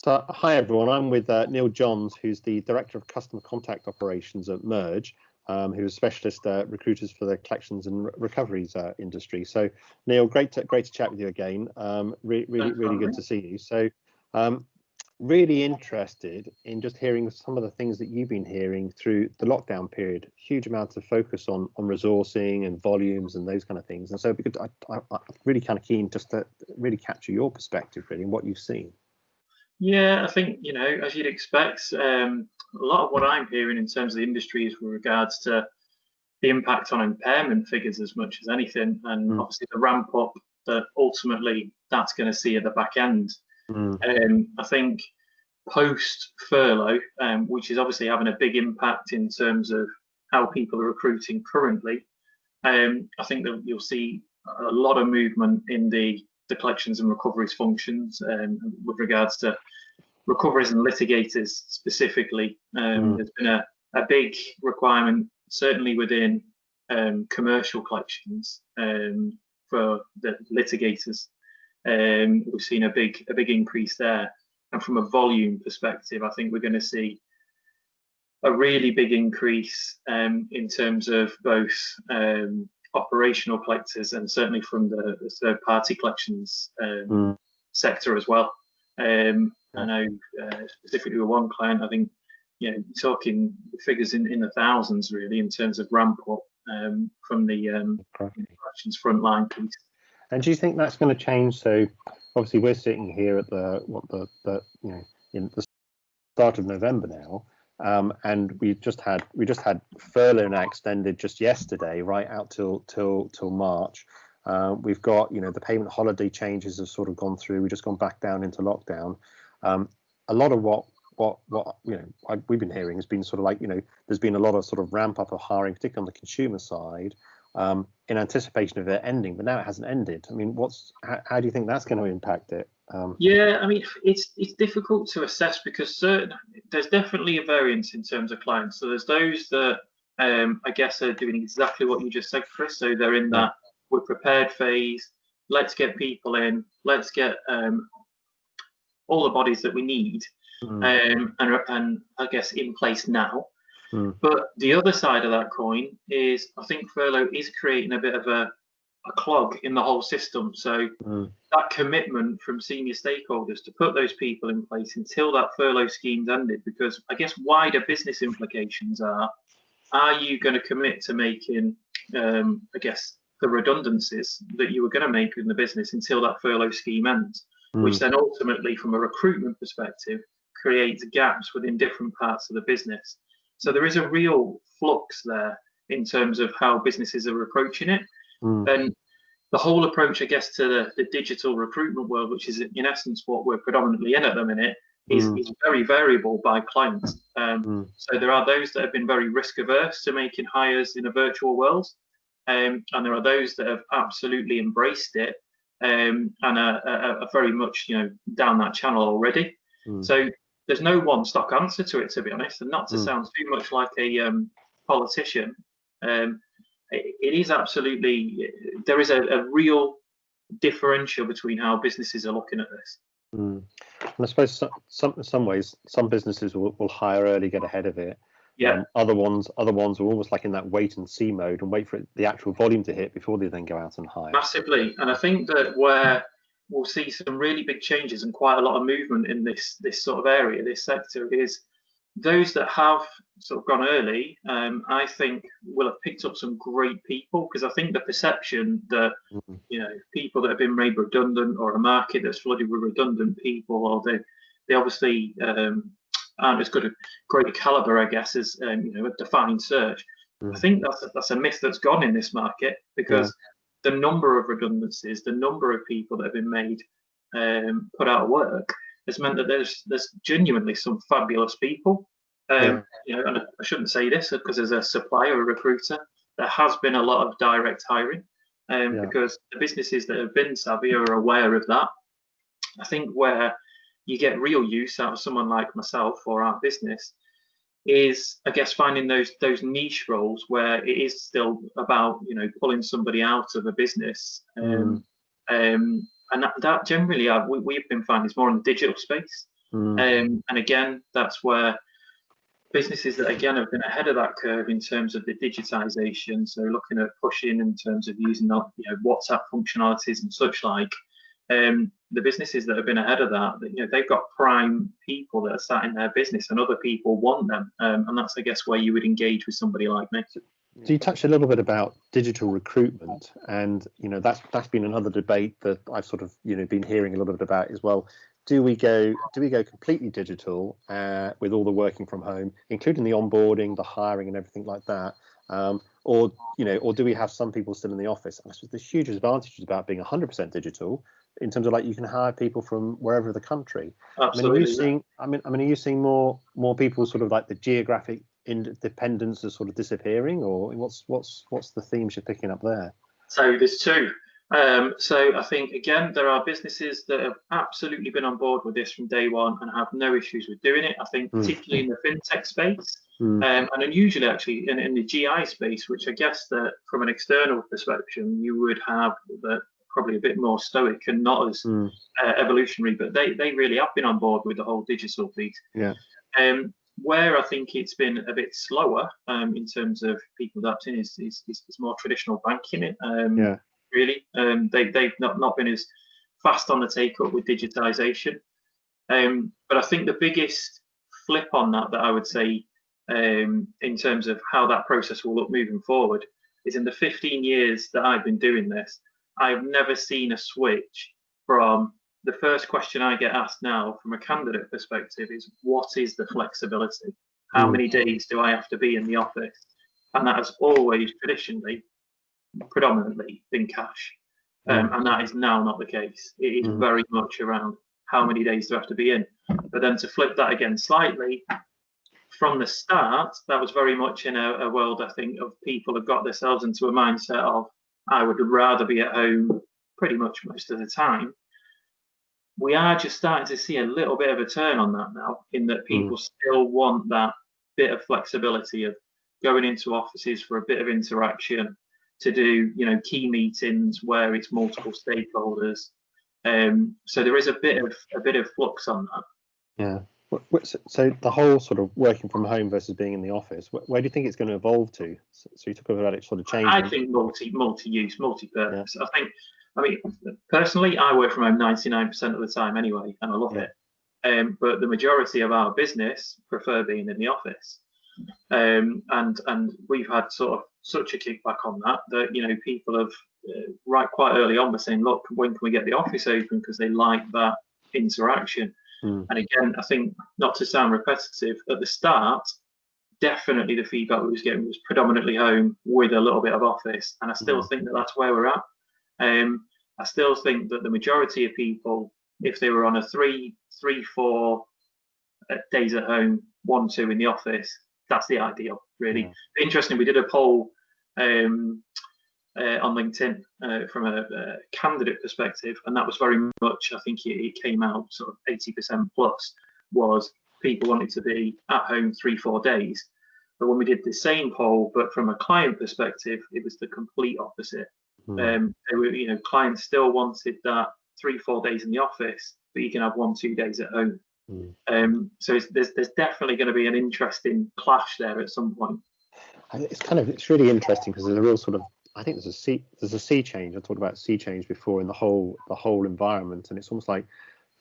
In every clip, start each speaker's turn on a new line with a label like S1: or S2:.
S1: So, hi everyone, I'm with Neil Johns, who's the Director of Customer Contact Operations at MERJE, who's a specialist recruiters for the collections and recoveries industry. So, Neil, great to chat with you again. Really good to see you. So, really interested in just hearing some of the things that you've been hearing through the lockdown period. Huge amounts of focus on resourcing and volumes and those kind of things. And so, because I'm really kind of keen just to really capture your perspective, really, and what you've seen.
S2: Yeah, I think, as you'd expect, a lot of what I'm hearing in terms of the industry is with regards to the impact on impairment figures as much as anything, and obviously the ramp up that ultimately that's going to see at the back end. I think post furlough, which is obviously having a big impact in terms of how people are recruiting currently, I think that you'll see a lot of movement in the collections and recoveries functions with regards to recoveries and litigators specifically. There's been a big requirement, certainly within commercial collections for the litigators. We've seen a big increase there, and from a volume perspective, I think we're going to see a really big increase in terms of both operational collectors and certainly from the third-party collections sector as well. I know specifically with one client, I think talking figures in the thousands really in terms of ramp up from the collections frontline piece.
S1: And do you think that's going to change? So obviously we're sitting here at in the start of November now. And we just had furlough now extended just yesterday, right out till March. We've got the payment holiday changes have sort of gone through. We've just gone back down into lockdown. A lot of what we've been hearing has been sort of like there's been a lot of sort of ramp up of hiring, particularly on the consumer side, in anticipation of it ending. But now it hasn't ended. I mean, how do you think that's going to impact it?
S2: Yeah, I mean, it's difficult to assess because there's definitely a variance in terms of clients. So there's those that I guess are doing exactly what you just said, Chris. So they're in that we're prepared phase. Let's get people in. Let's get all the bodies that we need, and I guess in place now. But the other side of that coin is I think furlough is creating a bit of a clog in the whole system. So that commitment from senior stakeholders to put those people in place until that furlough scheme's ended, because I guess wider business implications are you going to commit to making I guess the redundancies that you were going to make in the business until that furlough scheme ends, which then ultimately from a recruitment perspective creates gaps within different parts of the business. So there is a real flux there in terms of how businesses are approaching it. And the whole approach, I guess, to the digital recruitment world, which is in essence what we're predominantly in at the minute, is very variable by clients. So there are those that have been very risk averse to making hires in a virtual world, and there are those that have absolutely embraced it and are very much down that channel already. So there's no one stock answer to it, to be honest, and not to sound too much like a politician. It is absolutely, there is a real differential between how businesses are looking at this.
S1: And I suppose in some ways, some businesses will hire early, get ahead of it.
S2: Yeah.
S1: Other ones are almost like in that wait and see mode and wait for the actual volume to hit before they then go out and hire.
S2: Massively. And I think that where we'll see some really big changes and quite a lot of movement in this sort of area, this sector, is those that have sort of gone early, I think will have picked up some great people, because I think the perception that people that have been made redundant, or a market that's flooded with redundant people, or they obviously aren't as good a great caliber, I guess, as a defined search. I think that's a myth that's gone in this market, because the number of redundancies, the number of people that have been made put out of work has meant that there's genuinely some fabulous people. And I shouldn't say this because as a supplier or a recruiter, there has been a lot of direct hiring, because the businesses that have been savvy are aware of that. I think where you get real use out of someone like myself or our business is, I guess, finding those niche roles where it is still about pulling somebody out of a business, and that generally we've been finding is more in the digital space. And again, that's where businesses that again have been ahead of that curve in terms of the digitization, so looking at pushing in terms of using WhatsApp functionalities and such like, the businesses that have been ahead of that, they've got prime people that are sat in their business and other people want them, and that's, I guess, where you would engage with somebody like me.
S1: So you touched a little bit about digital recruitment, and that's been another debate that I've sort of been hearing a little bit about as well. Do we go completely digital with all the working from home, including the onboarding, the hiring, and everything like that, or do we have some people still in the office? And I suppose there's huge advantages about being 100% digital in terms of, like, you can hire people from wherever the country.
S2: Absolutely.
S1: Are you seeing more people sort of like the geographic independence is sort of disappearing, or what's the themes you're picking up there?
S2: So there's two. So I think, again, there are businesses that have absolutely been on board with this from day one and have no issues with doing it. I think particularly in the fintech space, and unusually actually in the GI space, which I guess that from an external perspective you would have that probably a bit more stoic and not as evolutionary, but they really have been on board with the whole digital piece.
S1: Yeah.
S2: Where I think it's been a bit slower in terms of people adapting is more traditional banking. Really, they've not been as fast on the take up with digitization. But I think the biggest flip on that I would say in terms of how that process will look moving forward is, in the 15 years that I've been doing this, I've never seen a switch from the first question I get asked now from a candidate perspective is, what is the flexibility? How many days do I have to be in the office? And that has always traditionally, predominantly been cash. And that is now not the case. It is very much around how many days do I have to be in. But then to flip that again slightly, from the start, that was very much in a world, I think, of people have got themselves into a mindset of, I would rather be at home pretty much most of the time. We are just starting to see a little bit of a turn on that now, in that people still want that bit of flexibility of going into offices for a bit of interaction, to do key meetings where it's multiple stakeholders. So there is a bit of flux on that.
S1: Yeah. So the whole sort of working from home versus being in the office, where do you think it's going to evolve to? So you talk about it sort of changing.
S2: I think multi-use, multi-purpose. Yeah. I mean, personally, I work from home 99% of the time anyway, and I love it. But the majority of our business prefer being in the office. And we've had sort of such a kickback on that people have quite early on were saying, look, when can we get the office open, because they like that interaction. And again, I think, not to sound repetitive, at the start, definitely the feedback we was getting was predominantly home with a little bit of office, and I still think that that's where we're at. I still think that the majority of people, if they were on a 3-4 days at home, 1-2 in the office, that's the ideal, really. Interesting, we did a poll on LinkedIn from a candidate perspective, and that was very much, I think it came out sort of 80% plus was people wanted to be at home 3-4 days. But when we did the same poll, but from a client perspective, it was the complete opposite. They were, clients still wanted that 3-4 days in the office, but you can have 1-2 days at home. So there's definitely going to be an interesting clash there at some point.
S1: It's really interesting, because there's a real sort of, I think there's a sea change. I talked about sea change before in the whole environment, and it's almost like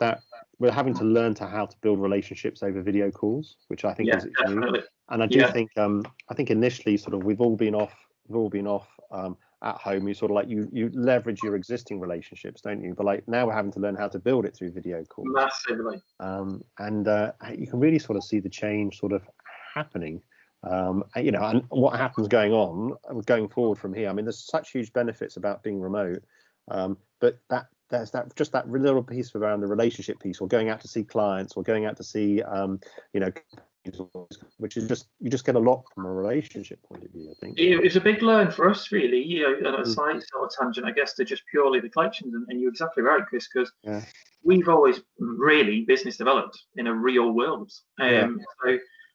S1: that we're having to learn how to build relationships over video calls, which I think is
S2: definitely.
S1: And I do think initially sort of we've all been off at home. You sort of like you leverage your existing relationships, don't you? But like now we're having to learn how to build it through video calls.
S2: Massively.
S1: And you can really sort of see the change sort of happening. And what happens going forward from here. I mean, there's such huge benefits about being remote, but there's that little piece around the relationship piece, or going out to see clients, or going out to see which is just, you just get a lot from a relationship point of view, I think.
S2: It was a big learn for us, really. A slight sort of tangent, I guess, to just purely the collections, and you're exactly right, Chris, because we've always really business developed in a real world. So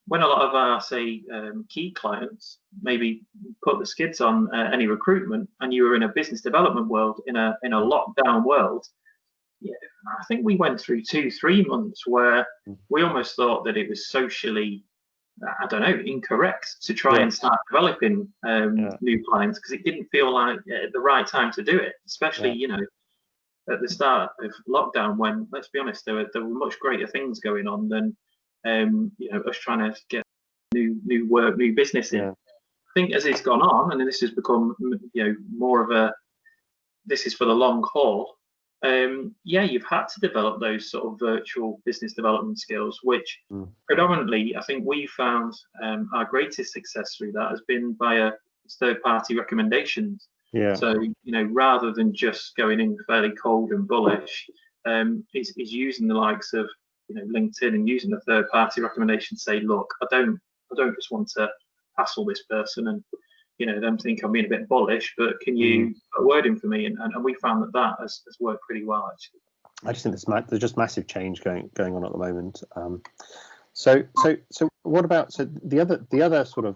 S2: when a lot of our, say, key clients maybe put the skids on any recruitment, and you were in a business development world, in a lockdown world, yeah, I think we went through 2-3 months where we almost thought that it was socially, I don't know, incorrect to try and start developing new clients, because it didn't feel like the right time to do it, especially at the start of lockdown, when, let's be honest, there were much greater things going on than us trying to get new work, new business in. I think as it's gone on, and this has become more of a, this is for the long haul. You've had to develop those sort of virtual business development skills, which predominantly I think we found our greatest success through that has been via third-party recommendations. So rather than just going in fairly cold and bullish, is using the likes of LinkedIn and using the third-party recommendation to say, look, I don't just want to hassle this person and them think I'm being a bit bullish, but can you put a word in for me? And we found that has worked pretty well, actually.
S1: I just think there's just massive change going on at the moment. So what about the other sort of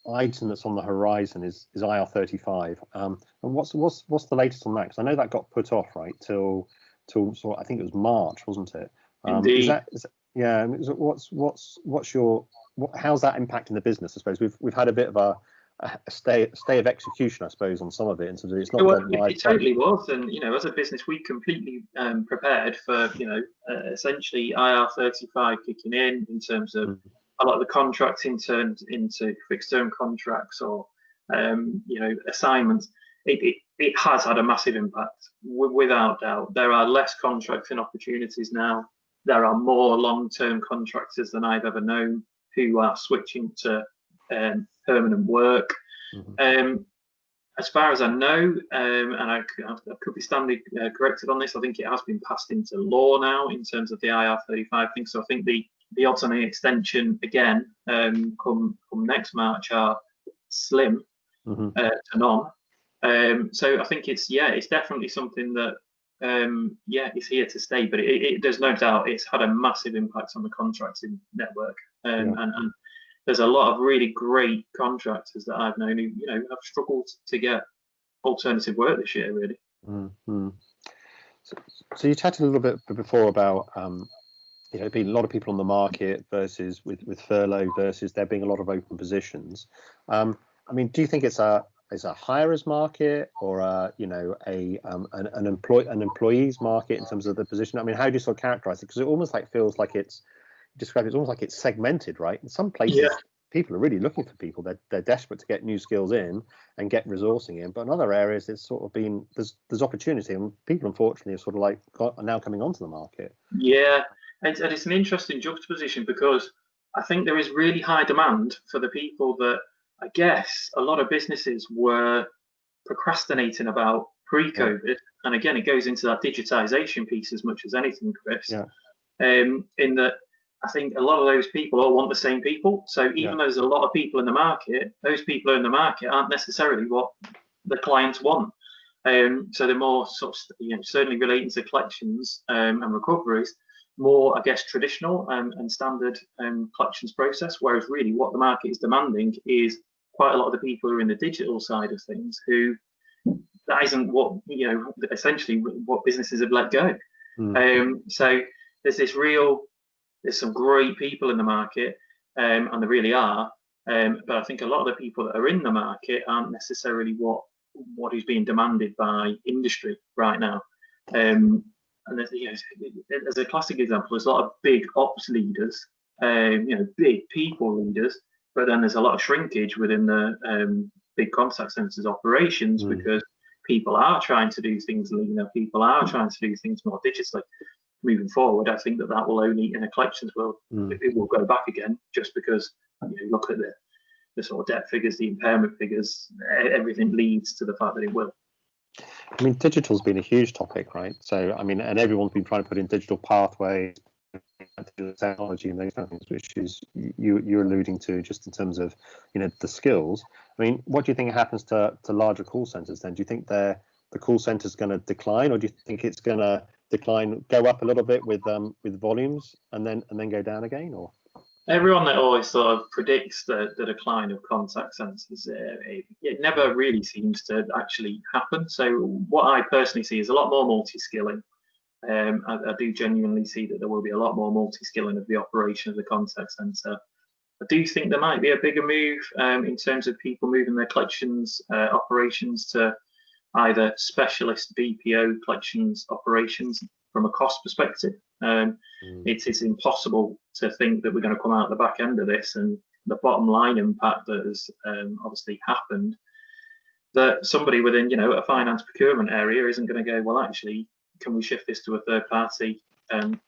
S1: item that's on the horizon is IR35, and what's the latest on that? Because I know that got put off till I think it was March, wasn't it?
S2: Indeed.
S1: How's that impacting the business? I suppose we've had a bit of a stay of execution, I suppose, on some of it. And so it's not
S2: it totally was, and as a business, we completely prepared for essentially IR35 kicking in terms of a lot of the contracting turned into fixed term contracts or assignments. It has had a massive impact, without doubt. There are less contracting opportunities now. There are more long-term contractors than I've ever known who are switching to permanent work. As far as I know, and I could be standing corrected on this, I think it has been passed into law now in terms of the IR35 thing. So I think the odds on an extension again come next March are slim to none. So I think it's definitely something that it's here to stay. But there's no doubt it's had a massive impact on the contracting network, and there's a lot of really great contractors that I've known who have struggled to get alternative work this year, really.
S1: So you chatted a little bit before about being a lot of people on the market versus with furlough versus there being a lot of open positions. I mean, do you think it's a hirer's market or an employee's market in terms of the position? I mean, how do you sort of characterize it? Because it almost feels like it's almost like it's segmented, right? In some places, people are really looking for people. They're desperate to get new skills in and get resourcing in. But in other areas, it's sort of been there's opportunity, and people unfortunately are sort of are now coming onto the market.
S2: Yeah, and it's an interesting juxtaposition, because I think there is really high demand for the people that I guess a lot of businesses were procrastinating about pre-COVID. And again, it goes into that digitization piece as much as anything, Chris. In that I think a lot of those people all want the same people. So even though there's a lot of people in the market, those people in the market aren't necessarily what the clients want. So they're more sort of, certainly relating to collections and recoveries, more, I guess, traditional and standard collections process. Whereas really what the market is demanding is quite a lot of the people who are in the digital side of things, who that isn't what, essentially what businesses have let go. So there's some great people in the market, and there really are. But I think a lot of the people that are in the market aren't necessarily what is being demanded by industry right now. And as a classic example, there's a lot of big ops leaders, big people leaders, but then there's a lot of shrinkage within the big contact centers operations, because people are trying to do things leaner, people are trying to do things more digitally. Moving forward, I think that will only, in a collections world, it will go back again, just because look at the sort of debt figures, the impairment figures, everything leads to the fact that it will.
S1: I mean, digital's been a huge topic, right? So, I mean, and everyone's been trying to put in digital pathways, technology and those kind of things, which is you're alluding to just in terms of, the skills. I mean, what do you think happens to larger call centers then? Do you think the call center's going to decline, or do you think it's going to decline, go up a little bit with volumes and then go down again, or?
S2: everyone that always sort of predicts the decline of contact centres, it never really seems to actually happen. So what I personally see is a lot more multi-skilling. I do genuinely see that there will be a lot more multi-skilling of the operation of the contact centre. I do think there might be a bigger move in terms of people moving their collections operations to either specialist BPO collections operations from a cost perspective. It is impossible to think that we're going to come out the back end of this and the bottom line impact that has obviously happened, that somebody within, a finance procurement area isn't going to go, well, actually, can we shift this to a third party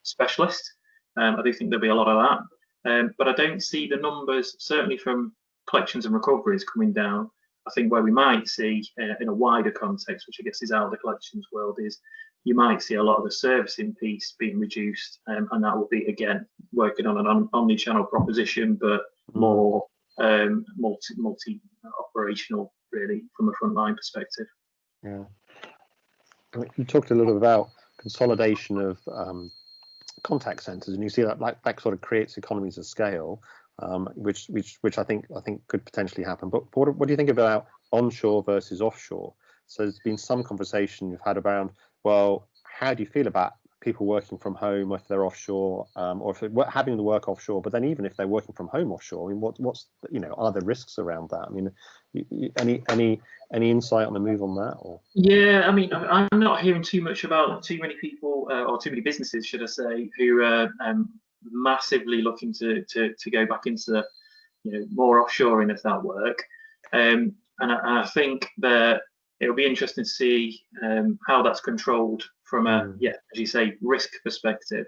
S2: specialist? I do think there'll be a lot of that. But I don't see the numbers, certainly from collections and recoveries, coming down. I think where we might see, in a wider context, which I guess is out of the collections world, is you might see a lot of the servicing piece being reduced, and that will be, again, working on an omni-channel proposition, but more multi-operational, really, from a frontline perspective.
S1: Yeah. I mean, you talked a little about consolidation of contact centres, and you see that that sort of creates economies of scale. Which I think could potentially happen. But what do you think about onshore versus offshore? So there's been some conversation you've had around, well, how do you feel about people working from home if they're offshore, or if they're having to work offshore? But then even if they're working from home offshore, I mean, what's are there risks around that? I mean, any insight on the move on that? Or?
S2: Yeah, I mean, I'm not hearing too much about too many people or too many businesses, should I say, who are massively looking to go back into more offshoring of that work, and I think that it'll be interesting to see how that's controlled from a as you say, risk perspective.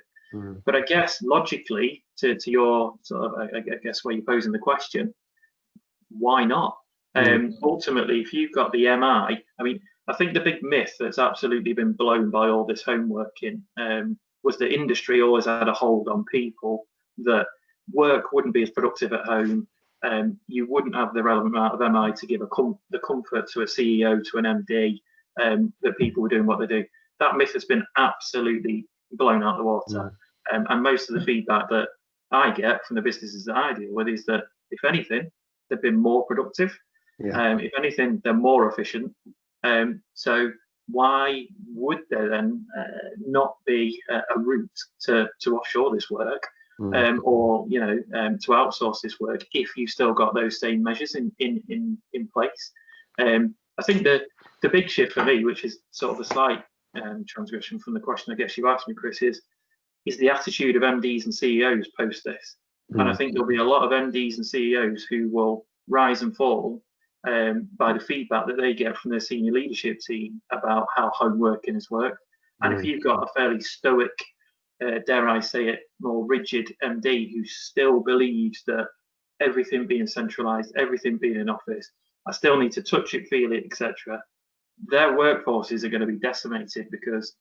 S2: But I guess logically to your sort of I guess where you're posing the question, why not? Ultimately, if you've got the MI, I mean, I think the big myth that's absolutely been blown by all this home working was that industry always had a hold on people, that work wouldn't be as productive at home, you wouldn't have the relevant amount of MI to give the comfort to a CEO, to an MD, that people were doing what they do. That myth has been absolutely blown out of the water. And most of the feedback that I get from the businesses that I deal with is that, if anything, they've been more productive. If anything, they're more efficient. So why would there then not be a route to offshore this work, or to outsource this work if you've still got those same measures in place? I think the big shift for me, which is sort of a slight transgression from the question I guess you asked me, Chris, is the attitude of MDs and CEOs post this. And I think there'll be a lot of MDs and CEOs who will rise and fall by the feedback that they get from their senior leadership team about how home working has worked. And if you've got a fairly stoic, dare I say it, more rigid MD who still believes that everything being centralised, everything being in office, I still need to touch it, feel it, etc., their workforces are going to be decimated, because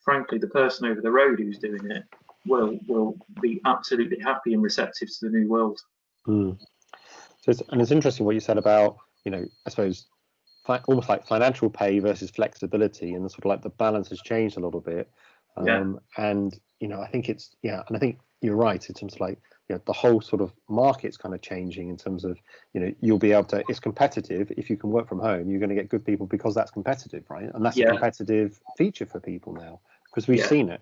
S2: frankly the person over the road who's doing it will be absolutely happy and receptive to the new world.
S1: So it's interesting what you said about, I suppose, almost like financial pay versus flexibility, and sort of like the balance has changed a little bit. And I think it's and I think you're right in terms of like the whole sort of market's kind of changing in terms of you'll be able to, it's competitive. If you can work from home, you're going to get good people because that's competitive, right? And that's a competitive feature for people now, because we've seen it.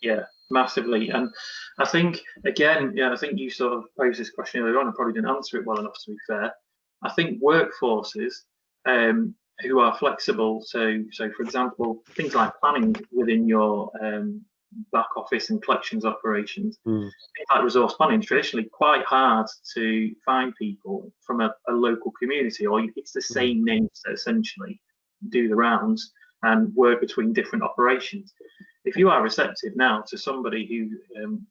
S1: Yeah,
S2: massively. And I think, again, I think you sort of posed this question earlier on and probably didn't answer it well enough, to be fair. I think workforces who are flexible, so for example, things like planning within your back office and collections operations, things like resource planning, traditionally quite hard to find people from a local community, or it's the same names that essentially do the rounds and work between different operations. If you are receptive now to somebody who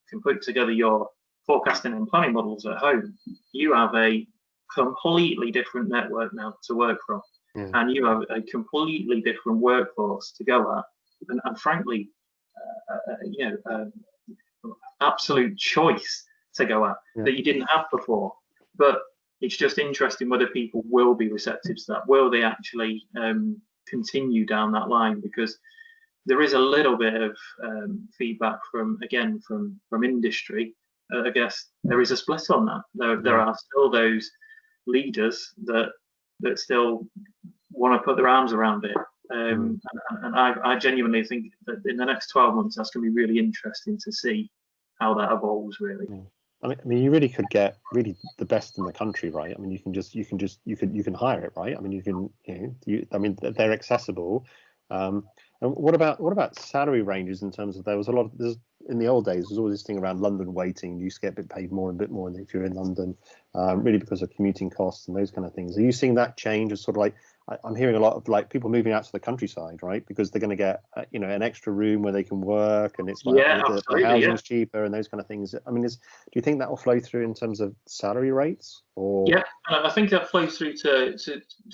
S2: can put together your forecasting and planning models at home, you have a completely different network now to work from, and you have a completely different workforce to go at, and frankly, absolute choice to go at that you didn't have before. But it's just interesting whether people will be receptive to that. Will they actually continue down that line? Because there is a little bit of feedback from industry I guess there is a split on that. There are still those leaders that still want to put their arms around it. And I genuinely think that in the next 12 months, that's going to be really interesting to see how that evolves, really.
S1: I mean, you really could get really the best in the country, right? I mean, you can hire it, right? I mean, I mean, they're accessible. And what about salary ranges in terms of, there's in the old days, there's always this thing around London waiting. You used to get a bit paid more and a bit more if you're in London, really because of commuting costs and those kind of things. Are you seeing that change? As sort of like, I'm hearing a lot of like people moving out to the countryside, right? Because they're going to get an extra room where they can work, and it's like the housing's cheaper and those kind of things. I mean, do you think that will flow through in terms of salary rates? Or
S2: yeah, I think that flows through to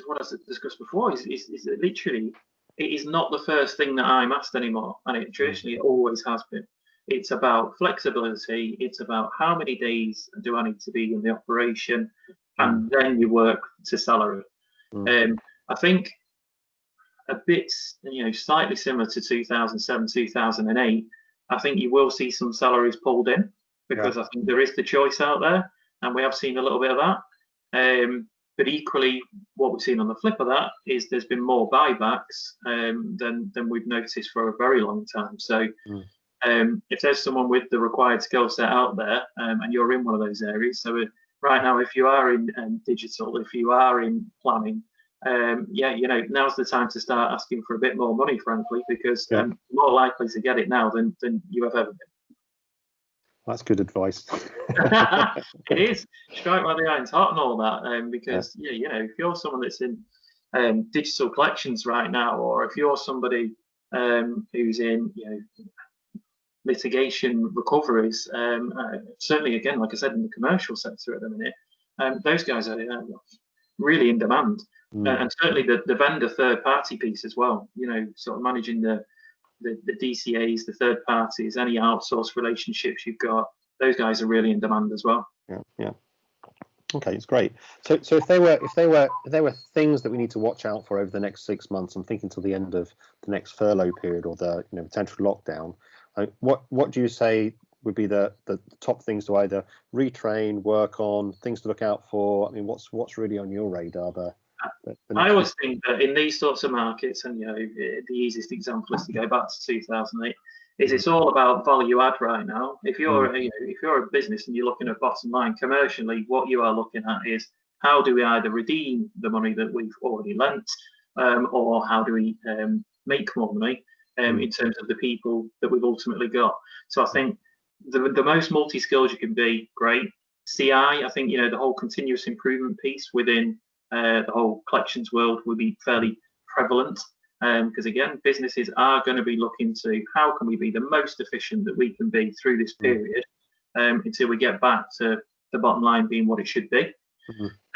S2: what I discussed before. Is that literally, it is not the first thing that I'm asked anymore, and it traditionally always has been. It's about flexibility. It's about how many days do I need to be in the operation, and then you work to salary. I think a bit, slightly similar to 2007, 2008. I think you will see some salaries pulled in, because I think there is the choice out there, and we have seen a little bit of that. But equally, what we've seen on the flip of that is there's been more buybacks than we've noticed for a very long time. So if there's someone with the required skill set out there, and you're in one of those areas, so right now, if you are in digital, if you are in planning, now's the time to start asking for a bit more money, frankly, because you're more likely to get it now than you have ever been.
S1: That's good advice.
S2: It is. Strike while the iron's hot and all that, because if you're someone that's in digital collections right now, or if you're somebody who's in litigation recoveries, certainly, again, like I said, in the commercial sector at the minute, those guys are really in demand. And certainly the vendor third party piece as well, sort of managing the DCAs, the third parties, any outsourced relationships you've got, those guys are really in demand as well.
S1: Yeah. Okay, it's great. So if there were things that we need to watch out for over the next 6 months, I'm thinking till the end of the next furlough period or the potential lockdown, what do you say would be the top things to either retrain, work on, things to look out for? I mean, what's really on your radar there?
S2: I always think that in these sorts of markets, and the easiest example is to go back to 2008, is it's all about value add right now. If you're a business and you're looking at bottom line commercially, what you are looking at is how do we either redeem the money that we've already lent, or how do we make more money in terms of the people that we've ultimately got. So I think the most multi-skills you can be, great. CI, I think the whole continuous improvement piece within the whole collections world will be fairly prevalent, because again, businesses are going to be looking to how can we be the most efficient that we can be through this period, until we get back to the bottom line being what it should be.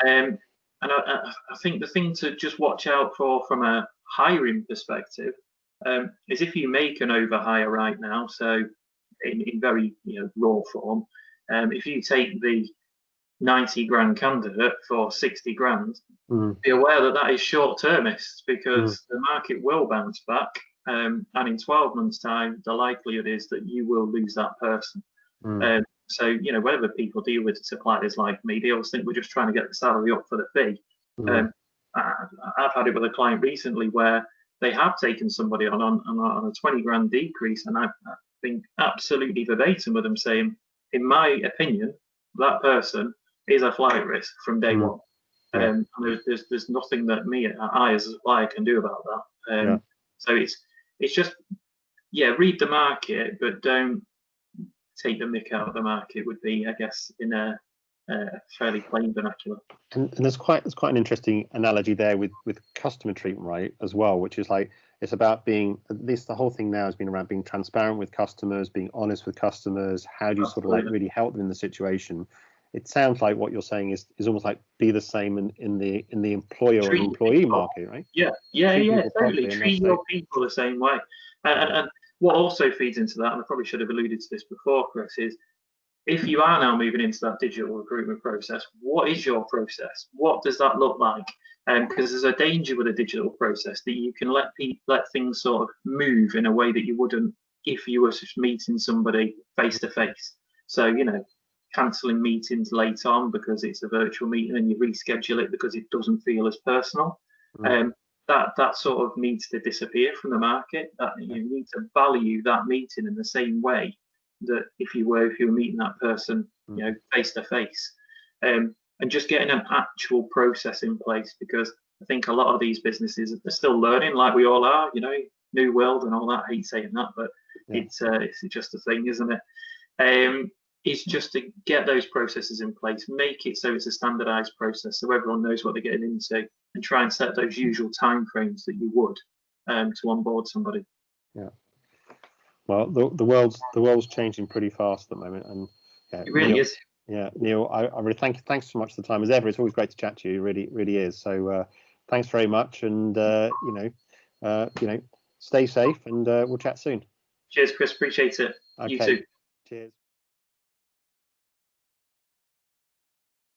S2: And I think the thing to just watch out for from a hiring perspective is if you make an overhire right now, so in very raw form, if you take the 90 grand candidate for 60 grand, be aware that is short-termist, because the market will bounce back, and in 12 months time the likelihood is that you will lose that person. So whenever people deal with suppliers like me, they always think we're just trying to get the salary up for the fee. I've had it with a client recently where they have taken somebody on a 20 grand decrease, and I've been absolutely verbatim with them saying, in my opinion, that person is a flight risk from day one. And there's nothing that I as a supplier can do about that. So it's just read the market, but don't take the mick out of the market, would be, I guess, in a fairly plain vernacular.
S1: And there's quite an interesting analogy there with customer treatment, right, as well, which is like it's about being, at least the whole thing now has been around being transparent with customers, being honest with customers. How do you sort of like really help them in the situation? It sounds like what you're saying is almost like be the same in the employer and employee market, right?
S2: Yeah, totally. Treat your people the same way. And what also feeds into that, and I probably should have alluded to this before, Chris, is if you are now moving into that digital recruitment process, what is your process? What does that look like? Because there's a danger with a digital process that you can let things sort of move in a way that you wouldn't if you were just meeting somebody face to face. So, cancelling meetings late on because it's a virtual meeting and you reschedule it because it doesn't feel as personal. That sort of needs to disappear from the market. That you need to value that meeting in the same way that if you were meeting that person, face to face, and just getting an actual process in place, because I think a lot of these businesses are still learning, like we all are, new world and all that. I hate saying that, but it's just a thing, isn't it? It's just to get those processes in place, make it so it's a standardized process so everyone knows what they're getting into, and try and set those usual timeframes that you would to onboard somebody.
S1: Yeah. Well, the world's changing pretty fast at the moment, and
S2: it really
S1: Neil,
S2: is.
S1: Yeah, Neil, I really thanks so much for the time as ever. It's always great to chat to you. It really is. So thanks very much, and stay safe, and we'll chat soon.
S2: Cheers, Chris. Appreciate it.
S1: Okay.
S2: You too.
S1: Cheers.